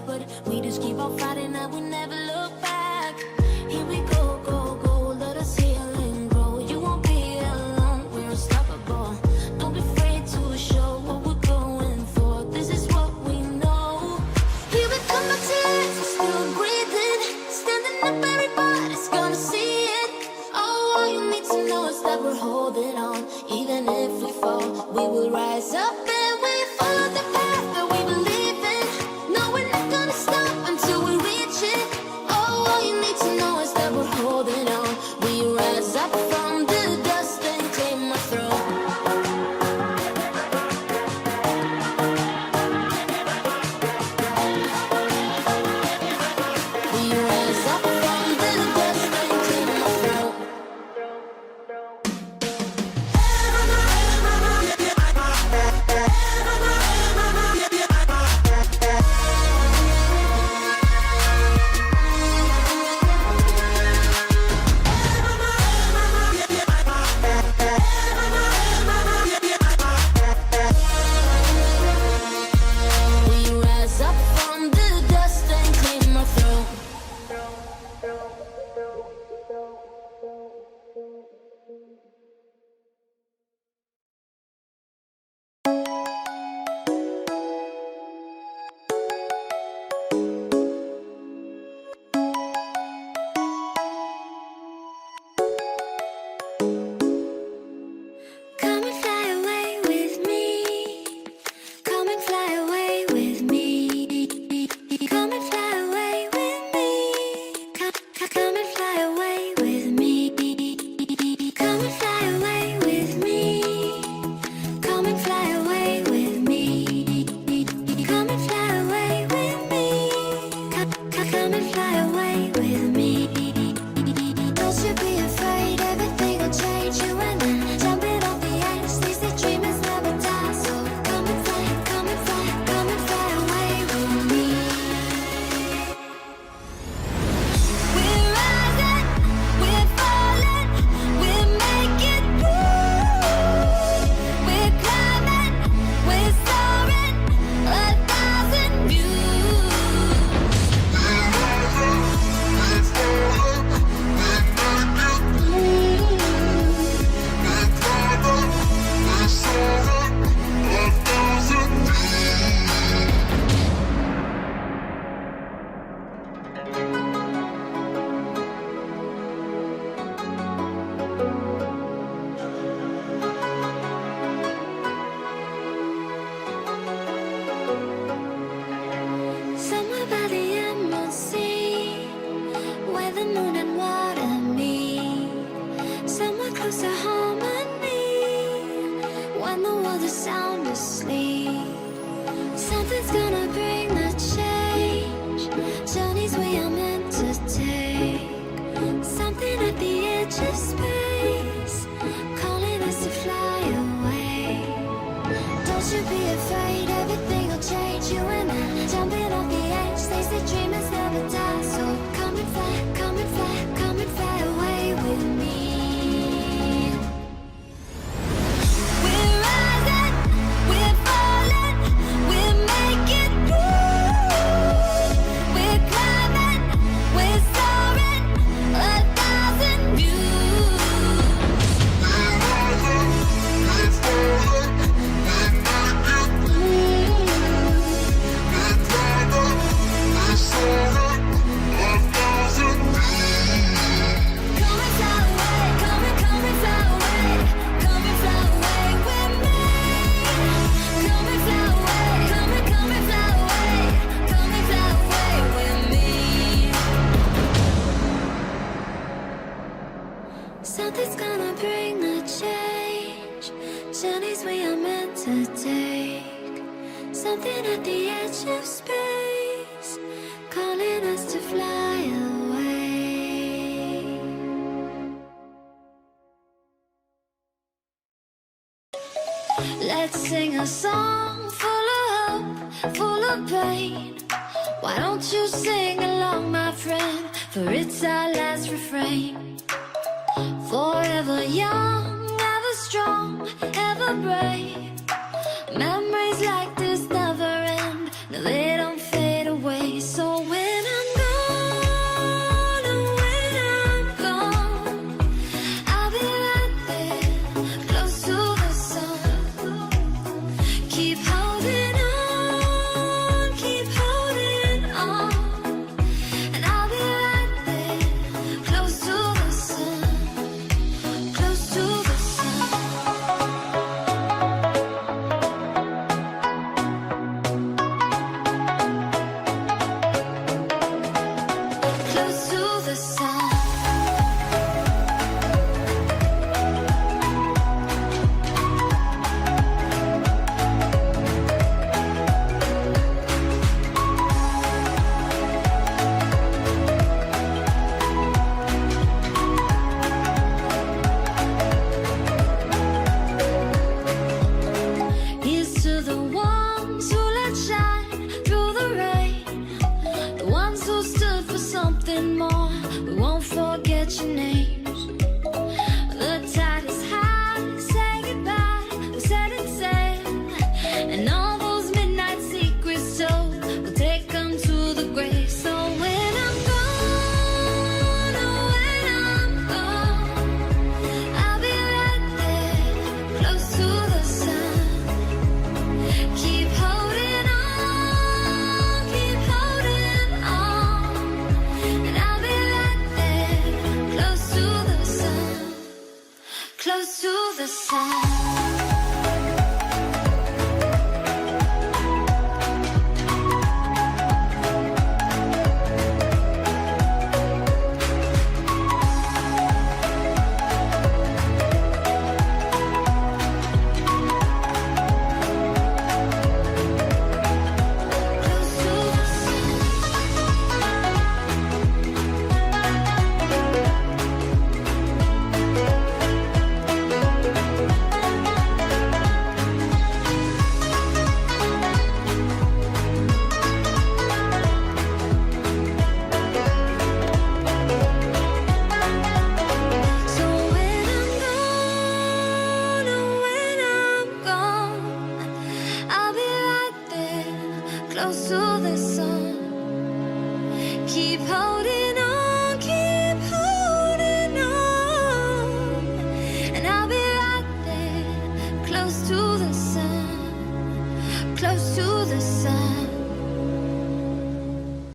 but we just keep on fighting and we never look back. Here we go, go, go, let us heal and grow. You won't be alone, we're unstoppable. Don't be afraid to show what we're going for. This is what we know. Here we come back to life, we're still breathing. Standing up, everybody's gonna see it. Oh, all you need to know is that we're holding on. Even if we fall, we will rise up and we follow the path that we believe in. No, we're not gonna stop until we reach it. Oh, all you need to know is that we're holding on. We rise up from the dust and claim our throne. We rise up from the dust and claim our throne. We rise up from the dust and claim our throne. Come and fly away with me. Come and fly away with me. Come and fly away with me. Come and fly away with me. Come and fly away with me. Come and fly away with me. Come and fly away with me. Come and fly away with me. Don't you be afraid, everything will change. You and I, jumping off the edge. They say dreamers never die, so come and fly, come and fly, come and fly away with me. We're rising, we're falling, we're making through. We're climbing, we're soaring, 1,000 views. Somewhere by the Emerald Sea, where the moon and water meet. Somewhere close to harmony, when the world is sound asleep. Something's gonna bring the change, journeys we are meant to take. Something at the edge of space, calling us to fly away. Don't you be afraid, everything will change. You and I, jumping off the edge. They say dreamers never die, so come and fly, come and fly, come and fly away with me. We're rising, we're falling, we're making through. We're climbing, we're soaring, 1,000 views. Something's gonna bring the change, journeys we are meant to take. Something at the edge of space, calling us to fly away. Let's sing a song full of hope, full of pain. Why don't you sing along, my friend? For it's our last refrain. Forever young, ever strong, ever brave. Memories like this never end. No, they don't fade away. the sun. Keep holding